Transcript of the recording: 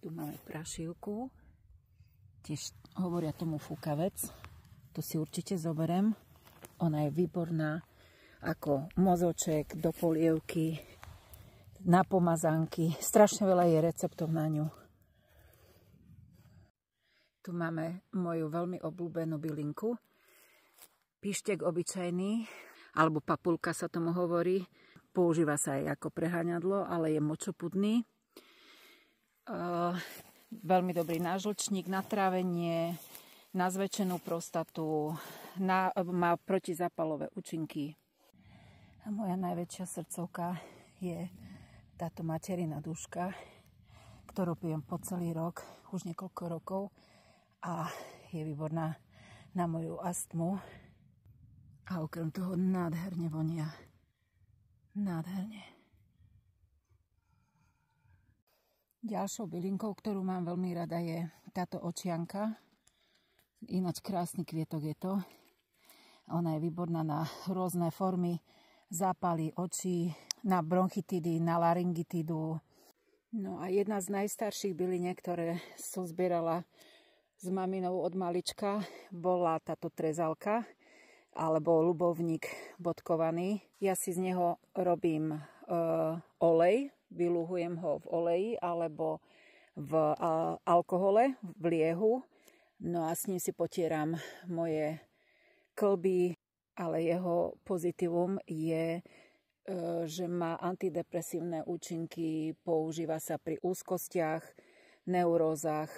Tu máme prašivku, tiež hovoria tomu fúkavec. Tu si určite zoberiem. Ona je výborná ako mozoček do polievky, na pomazánky. Strašne veľa je receptov na ňu. Tu máme moju veľmi obľúbenú bylinku. Pištek obyčajný, alebo papulka sa tomu hovorí. Používa sa aj ako preháňadlo, ale je močopudný. Veľmi dobrý na žlčník, na trávenie, na zväčšenú prostatu, má protizapalové účinky. A moja najväčšia srdcovka je táto materina duška, ktorú pijem po celý rok, už niekoľko rokov a je výborná na moju astmu. A okrem toho nádherne vonia. Nádherne. Ďalšou bylinkou, ktorú mám veľmi rada, je táto očianka. Ináč krásny kvietok je to. Ona je výborná na rôzne formy zápaly očí, na bronchitidy, na laryngitidu. No a jedna z najstarších byliniek, ktoré som zbierala s maminou od malička, bola táto trezalka, alebo ľubovník bodkovaný. Ja si z neho robím olej, vyluhujem ho v oleji alebo v alkohole, v liehu. No a s ním si potieram moje kĺby, ale jeho pozitívum je, že má antidepresívne účinky, používa sa pri úzkostiach, neurózach,